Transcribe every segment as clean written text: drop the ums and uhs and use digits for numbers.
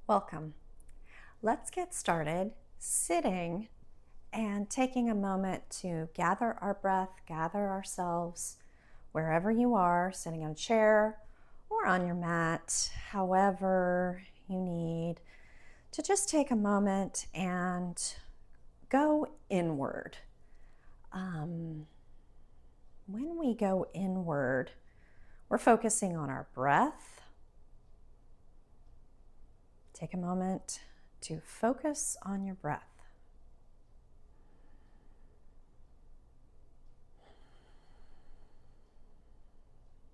Welcome. Let's get started sitting and taking a moment to gather our breath, gather ourselves wherever you are, sitting on a chair or on your mat, however you need, to just take a moment and go inward. When we go inward, we're focusing on our breath. Take a moment to focus on your breath.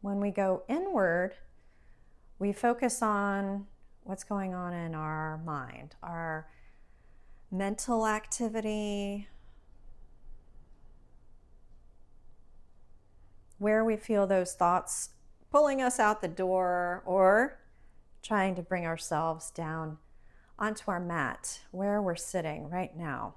When we go inward, we focus on what's going on in our mind, our mental activity, where we feel those thoughts pulling us out the door or trying to bring ourselves down onto our mat where we're sitting right now.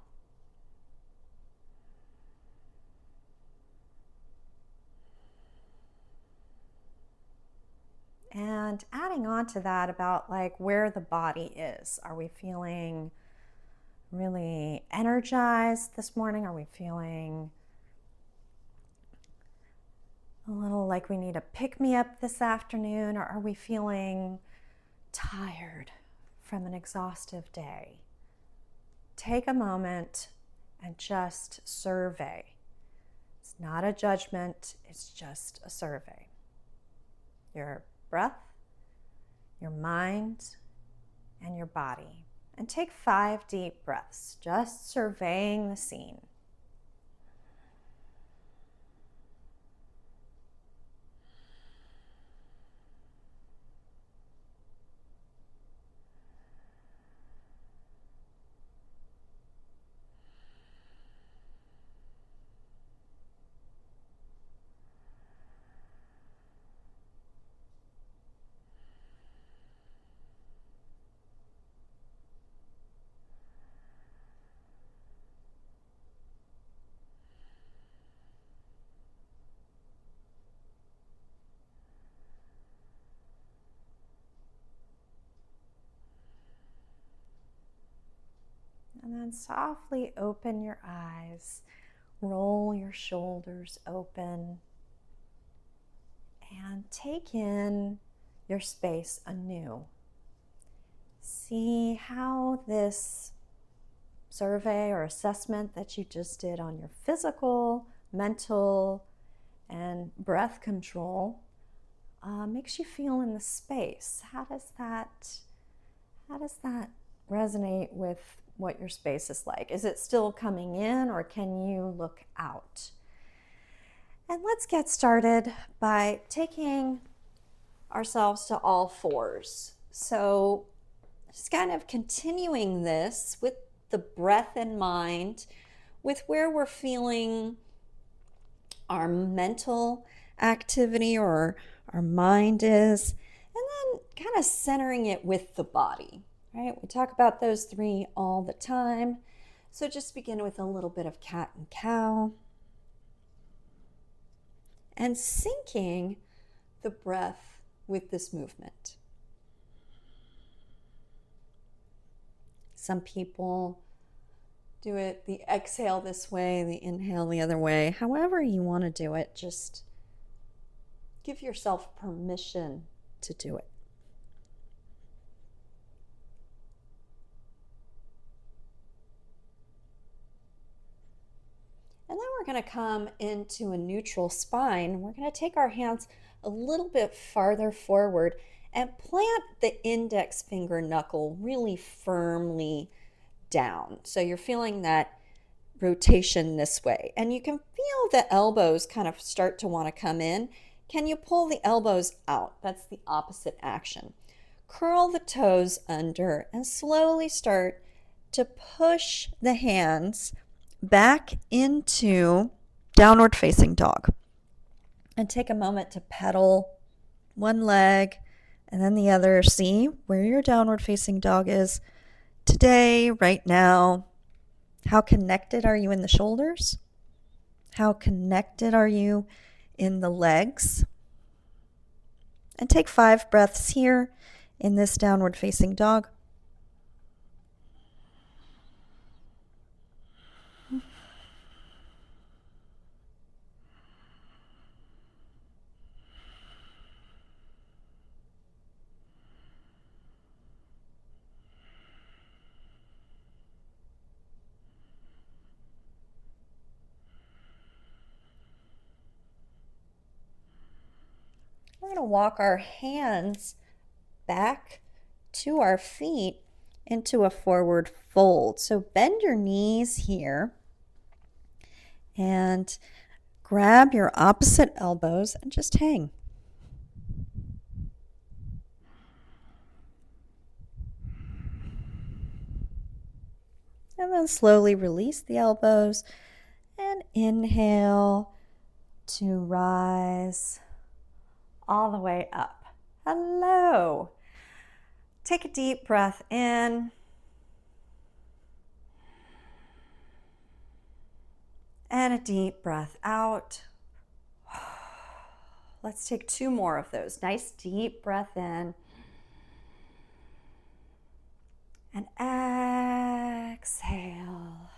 And adding on to that about where the body is. Are we feeling really energized this morning? Are we feeling a little like we need a pick-me-up this afternoon? Or are we feeling tired from an exhaustive day? Take a moment and just survey. It's not a judgment, it's just a survey. Your breath, your mind, and your body. And take 5 deep breaths, just surveying the scene. And then softly open your eyes, roll your shoulders open, and take in your space anew. See how this survey or assessment that you just did on your physical, mental, and breath control makes you feel in the space. How does that resonate with what your space is like? Is it still coming in, or can you look out? And let's get started by taking ourselves to all fours. So just kind of continuing this with the breath in mind, with where we're feeling our mental activity or our mind is, and then kind of centering it with the body. Right? We talk about those 3 all the time. So just begin with a little bit of cat and cow. And syncing the breath with this movement. Some people do it, the exhale this way, the inhale the other way. However you want to do it, just give yourself permission to do it. And then we're going to come into a neutral spine. We're going to take our hands a little bit farther forward and plant the index finger knuckle really firmly down. So you're feeling that rotation this way. And you can feel the elbows kind of start to want to come in. Can you pull the elbows out? That's the opposite action. Curl the toes under and slowly start to push the hands back into downward facing dog. And take a moment to pedal one leg and then the other. See where your downward facing dog is today, right now. How connected are you in the shoulders? How connected are you in the legs? And take 5 breaths here in this downward facing dog. we're going to walk our hands back to our feet into a forward fold. So bend your knees here and grab your opposite elbows and just hang. And then slowly release the elbows and inhale to rise all the way up. Hello. Take a deep breath in. And a deep breath out. Let's take 2 more of those. Nice deep breath in. And exhale.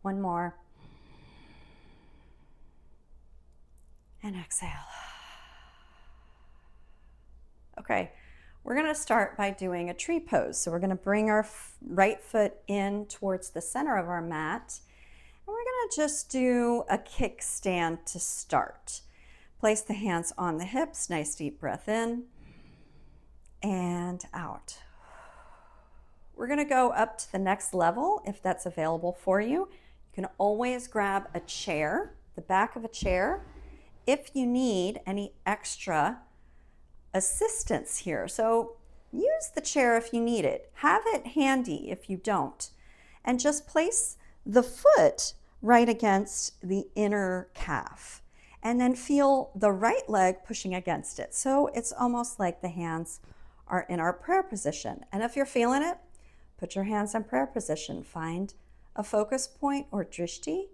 1 more. And exhale. Okay, we're going to start by doing a tree pose. So we're going to bring our right foot in towards the center of our mat. And we're going to just do a kickstand to start. Place the hands on the hips. Nice deep breath in and out. We're going to go up to the next level if that's available for you. You can always grab a chair, the back of a chair, if you need any extra assistance here. So use the chair if you need it. Have it handy if you don't. And just place the foot right against the inner calf. And then feel the right leg pushing against it. So it's almost like the hands are in our prayer position. And if you're feeling it, put your hands in prayer position. Find a focus point or drishti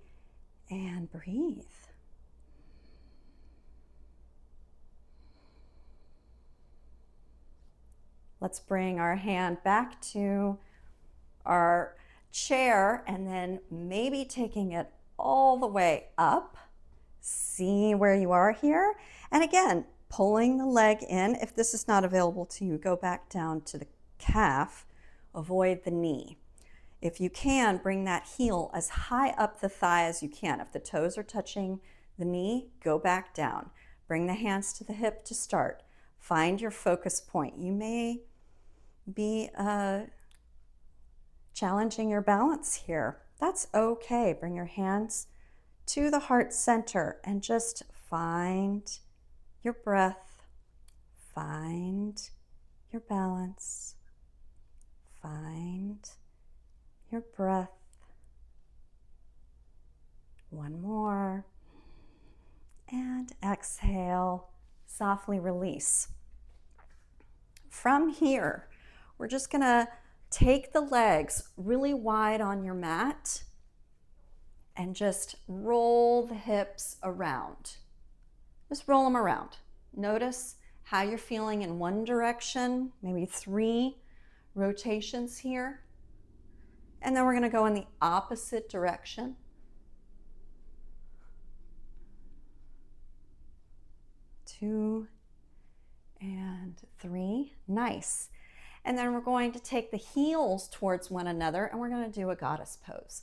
and breathe. Let's bring our hand back to our chair and then maybe taking it all the way up. See where you are here. And again, pulling the leg in. If this is not available to you, go back down to the calf. Avoid the knee. If you can, bring that heel as high up the thigh as you can. If the toes are touching the knee, go back down. Bring the hands to the hip to start. Find your focus point. You may be challenging your balance here. That's okay. Bring your hands to the heart center and just find your breath. Find your balance. Find your breath. 1 more. And exhale. Softly release. From here, we're just going to take the legs really wide on your mat and just roll the hips around. Just roll them around. Notice how you're feeling in one direction, maybe 3 rotations here. And then we're going to go in the opposite direction. 2 and 3. Nice. And then we're going to take the heels towards one another and we're going to do a goddess pose.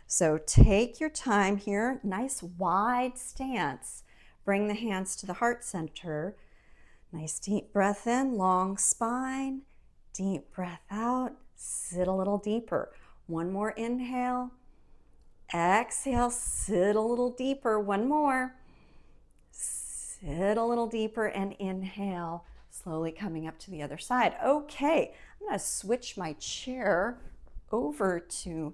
So take your time here. Nice wide stance. Bring the hands to the heart center. Nice deep breath in, long spine. Deep breath out. Sit a little deeper. 1 more inhale. Exhale, sit a little deeper. 1 more. Sit a little deeper and inhale. Slowly coming up to the other side. Okay, I'm going to switch my chair over to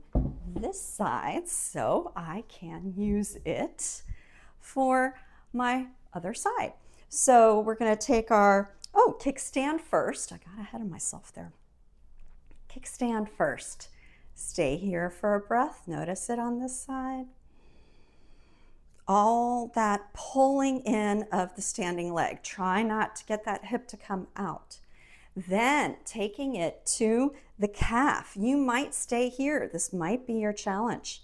this side so I can use it for my other side. So we're going to take our, kickstand first. I got ahead of myself there. Kickstand first. Stay here for a breath. Notice it on this side. All that pulling in of the standing leg. Try not to get that hip to come out. Then taking it to the calf. You might stay here. This might be your challenge.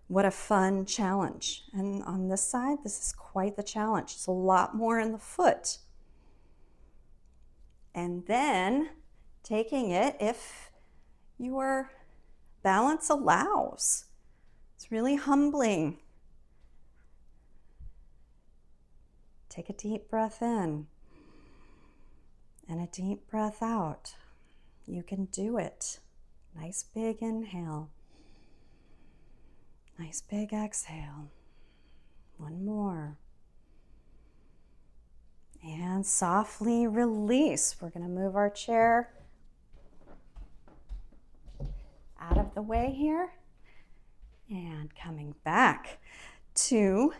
What a fun challenge. And on this side, this is quite the challenge. It's a lot more in the foot. And then taking it, if your balance allows. It's really humbling. Take a deep breath in and a deep breath out. You can do it. Nice big inhale. Nice big exhale. One more. And softly release. We're going to move our chair out of the way here. And coming back to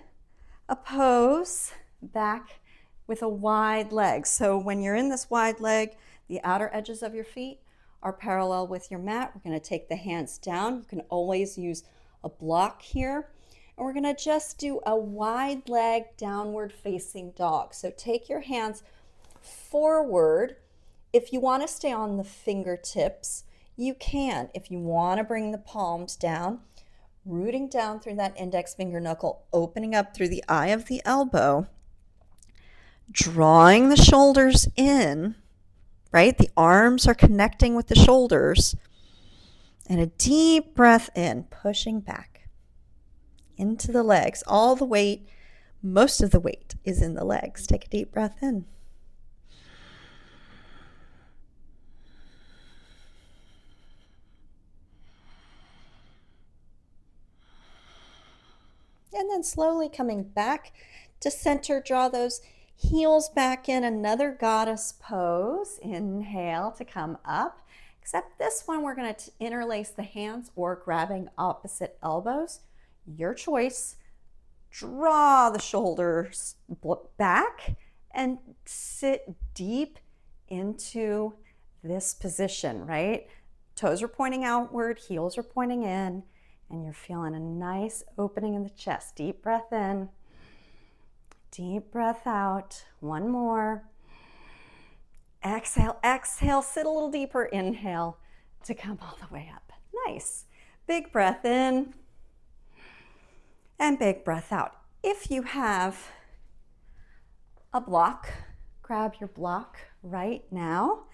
a pose back with a wide leg. So when you're in this wide leg, the outer edges of your feet are parallel with your mat. We're going to take the hands down. You can always use a block here. And we're going to just do a wide leg downward facing dog. So take your hands forward. If you want to stay on the fingertips, you can. If you want to bring the palms down, rooting down through that index finger knuckle, opening up through the eye of the elbow, drawing the shoulders in, right? The arms are connecting with the shoulders. And a deep breath in, pushing back into the legs. All the weight, most of the weight is in the legs. Take a deep breath in. And then slowly coming back to center, draw those heels back in, another goddess pose. Inhale to come up. Except this one, we're going to interlace the hands or grabbing opposite elbows. Your choice. Draw the shoulders back and sit deep into this position, right? Toes are pointing outward, heels are pointing in, and you're feeling a nice opening in the chest. Deep breath in, deep breath out. One more. Exhale, exhale, sit a little deeper. Inhale to come all the way up. Nice. Big breath in and big breath out. If you have a block, grab your block right now.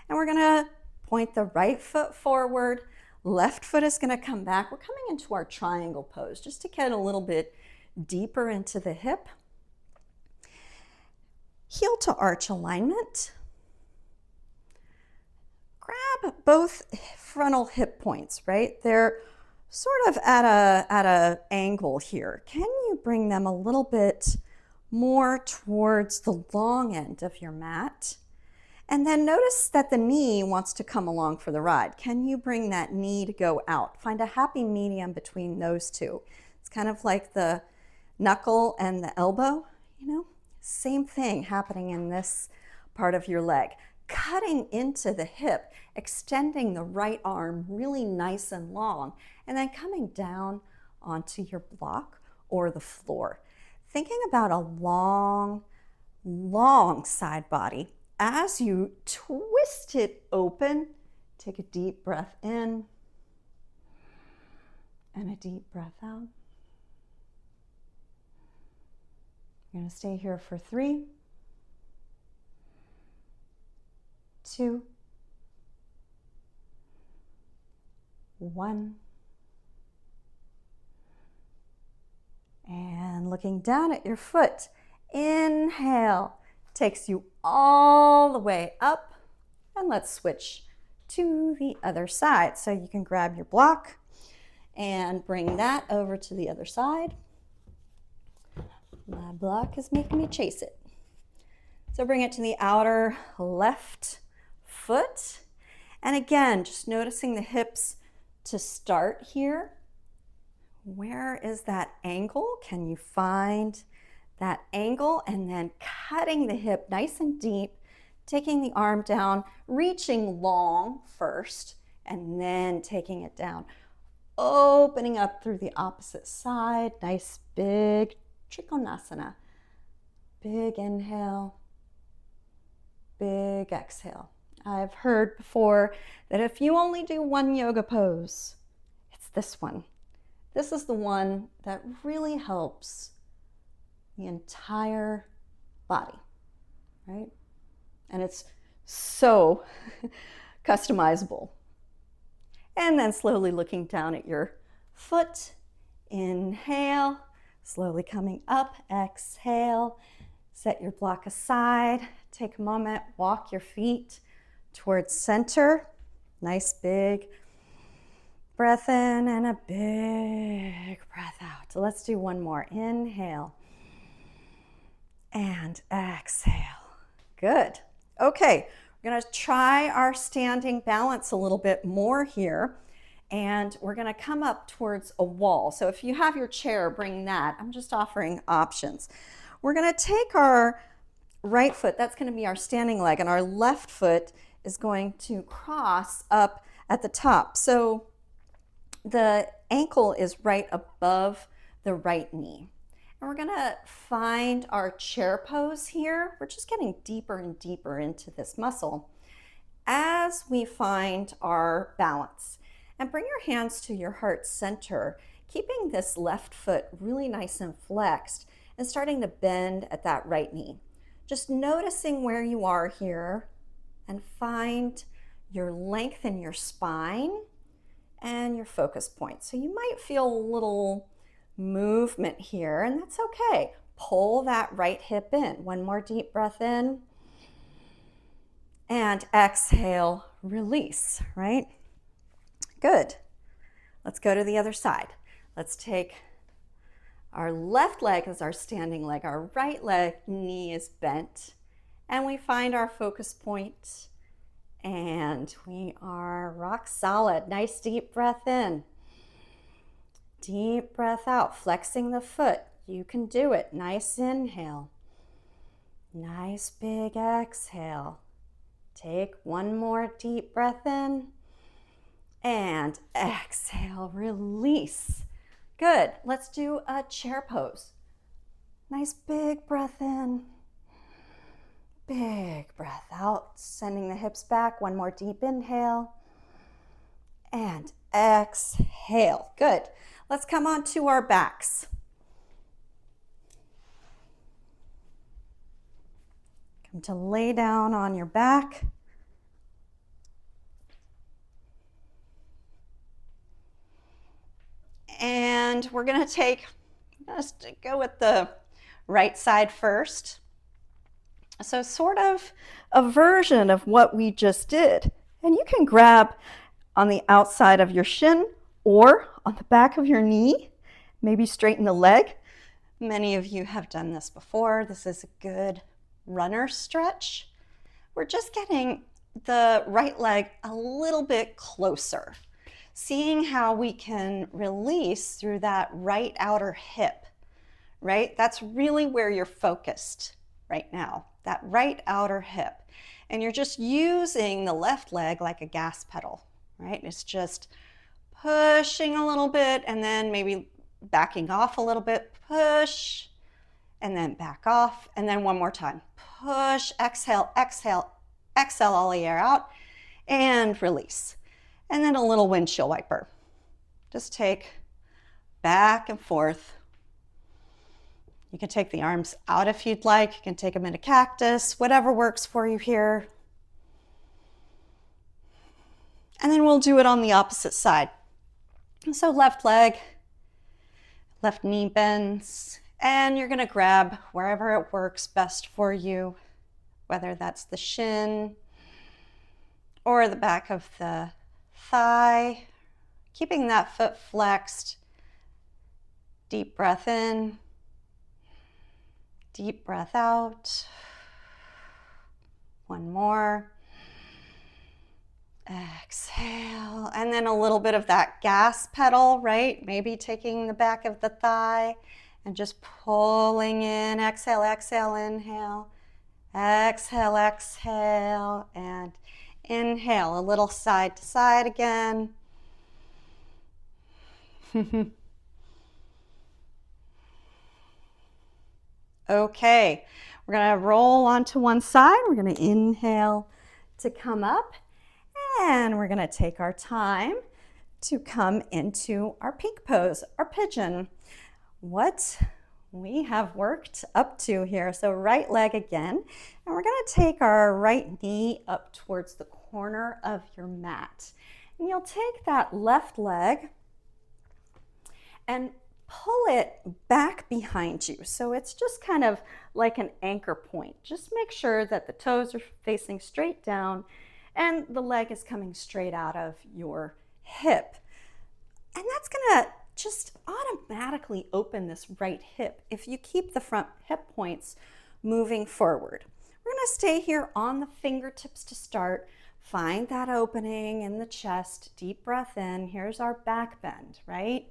And we're going to point the right foot forward. Left foot is going to come back. We're coming into our triangle pose just to get a little bit deeper into the hip. Heel to arch alignment. Grab both frontal hip points, right? They're sort of at a angle here. Can you bring them a little bit more towards the long end of your mat? And then notice that the knee wants to come along for the ride. Can you bring that knee to go out? Find a happy medium between those two. It's kind of like the knuckle and the elbow, you know? Same thing happening in this part of your leg. Cutting into the hip, extending the right arm really nice and long, and then coming down onto your block or the floor. Thinking about a long, long side body. As you twist it open, take a deep breath in and a deep breath out. You're going to stay here for 3, 2, 1. And looking down at your foot, inhale, takes you all the way up. And let's switch to the other side. So you can grab your block and bring that over to the other side. My block is making me chase it. So bring it to the outer left foot. And again, just noticing the hips to start here. Where is that angle? Can you find that angle? And then cutting the hip nice and deep, taking the arm down, reaching long first, and then taking it down. Opening up through the opposite side. Nice big Trikonasana. Big inhale, big exhale. I've heard before that if you only do one yoga pose, it's this one. This is the one that really helps the entire body, right? And it's so customizable. And then slowly looking down at your foot. Inhale, slowly coming up, exhale. Set your block aside. Take a moment, walk your feet towards center. Nice big breath in and a big breath out. So let's do one more. Inhale and exhale. Good. Okay, we're going to try our standing balance a little bit more here. And we're going to come up towards a wall. So if you have your chair, bring that. I'm just offering options. We're going to take our right foot, that's going to be our standing leg, and our left foot is going to cross up at the top. So the ankle is right above the right knee. And we're going to find our chair pose here. We're just getting deeper and deeper into this muscle as we find our balance. And bring your hands to your heart center, keeping this left foot really nice and flexed and starting to bend at that right knee. Just noticing where you are here and find your length in your spine and your focus point. So you might feel a little movement here, and that's okay. Pull that right hip in. One more deep breath in. And exhale, release, right? Good. Let's go to the other side. Let's take our left leg as our standing leg. Our right leg, knee is bent. And we find our focus point. And we are rock solid. Nice deep breath in. Deep breath out, flexing the foot. You can do it. Nice inhale. Nice big exhale. Take one more deep breath in. And exhale, release. Good. Let's do a chair pose. Nice big breath in. Big breath out, sending the hips back. One more deep inhale. And exhale. Good. Let's come on to our backs. Come to lay down on your back. And we're going to go with the right side first. So sort of a version of what we just did. And you can grab on the outside of your shin or on the back of your knee, maybe straighten the leg. Many of you have done this before. This is a good runner stretch. We're just getting the right leg a little bit closer, seeing how we can release through that right outer hip, right? That's really where you're focused right now, that right outer hip. And you're just using the left leg like a gas pedal, right? It's just pushing a little bit and then maybe backing off a little bit, push, and then back off, and then one more time. Push, exhale, exhale, exhale all the air out, and release. And then a little windshield wiper. Just take back and forth. You can take the arms out if you'd like. You can take them in a cactus, whatever works for you here. And then we'll do it on the opposite side. So left leg, left knee bends, and you're gonna grab wherever it works best for you, whether that's the shin or the back of the thigh, keeping that foot flexed. Deep breath in, deep breath out. One more. Exhale, and then a little bit of that gas pedal, right? Maybe taking the back of the thigh and just pulling in. Exhale, exhale, inhale. Exhale, exhale, and inhale. A little side to side again. Okay, we're gonna roll onto one side. We're gonna inhale to come up. And we're going to take our time to come into our peak pose, our pigeon. What we have worked up to here. So right leg again. And we're going to take our right knee up towards the corner of your mat. And you'll take that left leg and pull it back behind you. So it's just kind of like an anchor point. Just make sure that the toes are facing straight down and the leg is coming straight out of your hip. And that's gonna just automatically open this right hip if you keep the front hip points moving forward. We're gonna stay here on the fingertips to start. Find that opening in the chest, deep breath in. Here's our back bend, right?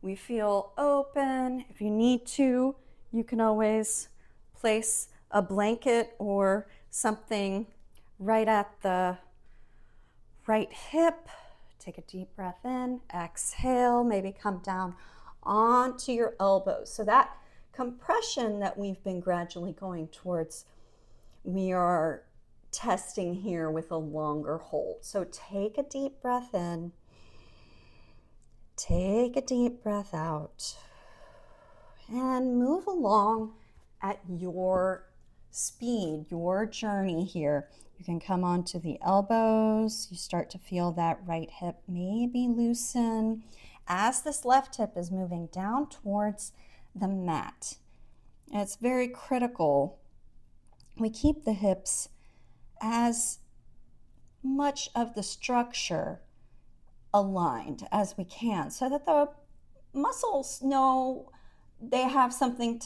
We feel open. If you need to, you can always place a blanket or something right at the right hip. Take a deep breath in, exhale, maybe come down onto your elbows. So that compression that we've been gradually going towards, we are testing here with a longer hold. So take a deep breath in, take a deep breath out, and move along at your speed, your journey here. You can come onto the elbows. You start to feel that right hip maybe loosen as this left hip is moving down towards the mat. And it's very critical we keep the hips as much of the structure aligned as we can so that the muscles know they have something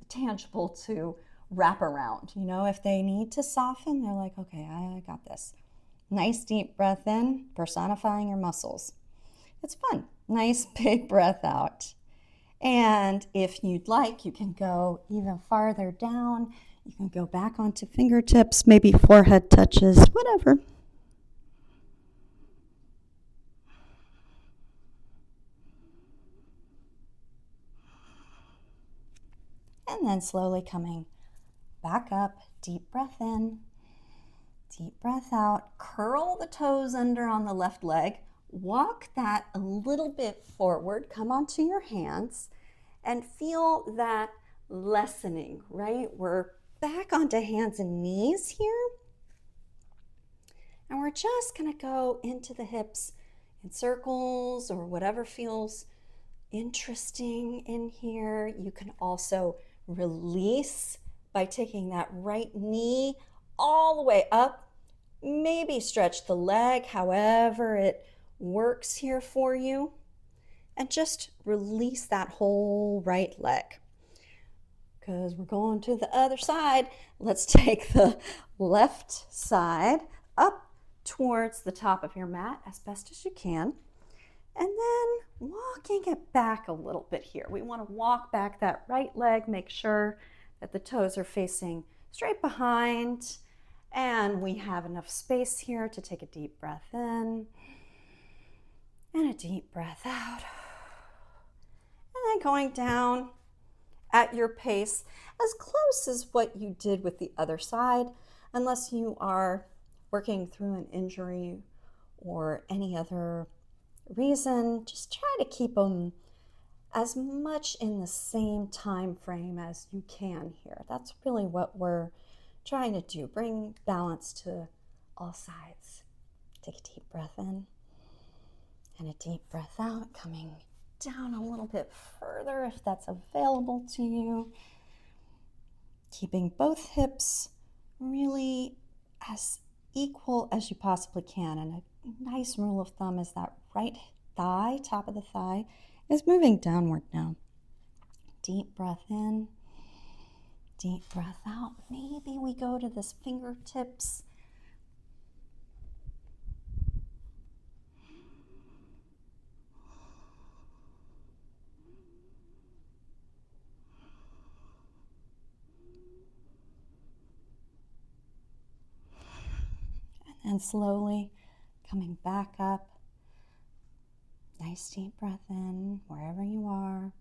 tangible to wrap around. You know, if they need to soften, they're like, okay, I got this. Nice deep breath in, personifying your muscles. It's fun. Nice big breath out. And if you'd like, you can go even farther down. You can go back onto fingertips, maybe forehead touches, whatever. And then slowly coming back up, deep breath in, deep breath out. Curl the toes under on the left leg. Walk that a little bit forward. Come onto your hands and feel that lessening, right? We're back onto hands and knees here. And we're just gonna go into the hips in circles or whatever feels interesting in here. You can also release by taking that right knee all the way up. Maybe stretch the leg however it works here for you. And just release that whole right leg. Because we're going to the other side. Let's take the left side up towards the top of your mat as best as you can. And then walking it back a little bit here. We want to walk back that right leg, make sure that the toes are facing straight behind. And we have enough space here to take a deep breath in and a deep breath out. And then going down at your pace, as close as what you did with the other side, unless you are working through an injury or any other reason. Just try to keep them as much in the same time frame as you can here. That's really what we're trying to do. Bring balance to all sides. Take a deep breath in and a deep breath out, coming down a little bit further if that's available to you. Keeping both hips really as equal as you possibly can. And a nice rule of thumb is that right thigh, top of the thigh, is moving downward now. Deep breath in, deep breath out. Maybe we go to this fingertips. And slowly coming back up. Nice deep breath in wherever you are.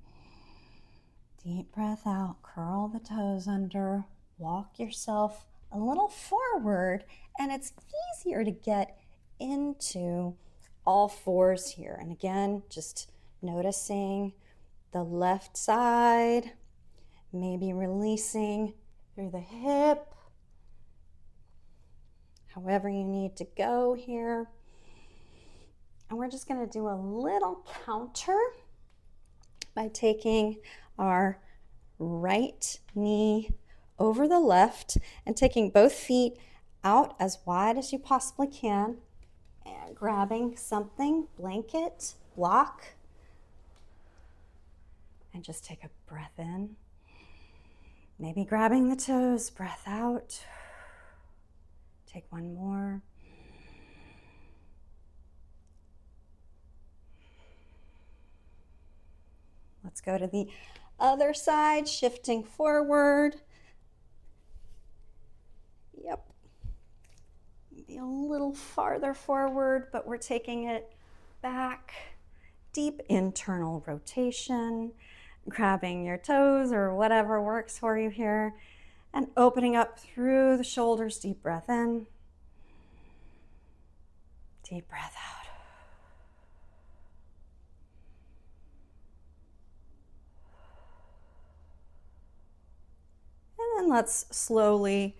Deep breath out. Curl the toes under. Walk yourself a little forward. And it's easier to get into all fours here. And again, just noticing the left side. Maybe releasing through the hip. However you need to go here. And we're just going to do a little counter by taking our right knee over the left and taking both feet out as wide as you possibly can and grabbing something, blanket, block, and just take a breath in. Maybe grabbing the toes, breath out. Take one more. Let's go to the other side, shifting forward. Yep. Maybe a little farther forward, but we're taking it back. Deep internal rotation, grabbing your toes or whatever works for you here, and opening up through the shoulders. Deep breath in. Deep breath out. And then let's slowly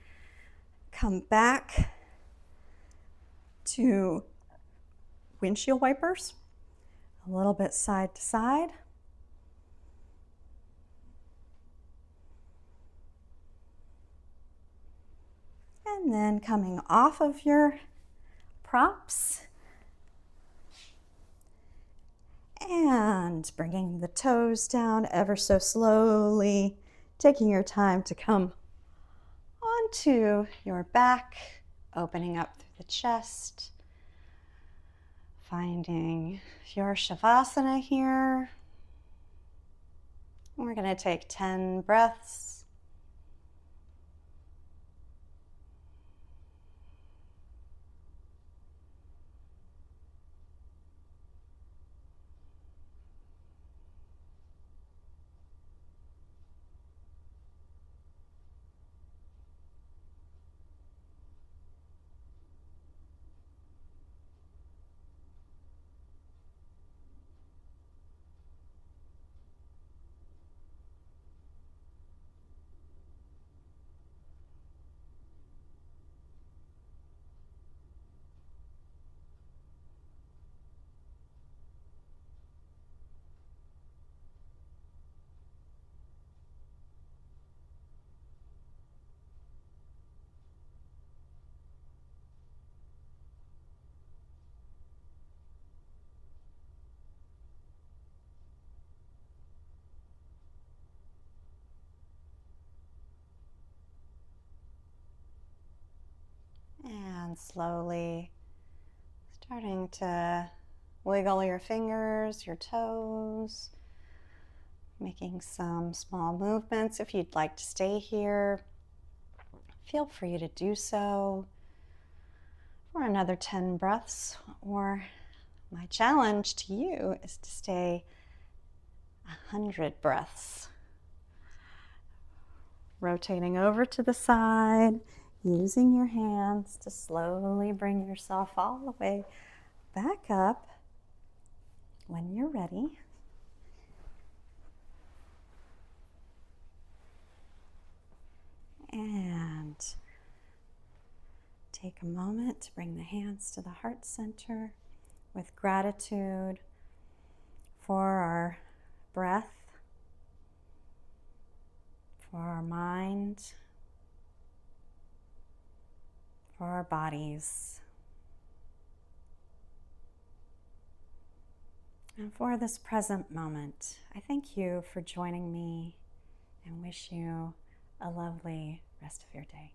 come back to windshield wipers, a little bit side to side. And then coming off of your props and bringing the toes down ever so slowly, taking your time to come onto your back, opening up through the chest, finding your shavasana here. We're going to take 10 breaths. And slowly starting to wiggle your fingers, your toes, making some small movements. If you'd like to stay here, feel free to do so for another 10 breaths. Or my challenge to you is to stay 100 breaths. Rotating over to the side, using your hands to slowly bring yourself all the way back up when you're ready. And take a moment to bring the hands to the heart center with gratitude for our breath, for our mind, for our bodies, and for this present moment. I thank you for joining me and wish you a lovely rest of your day.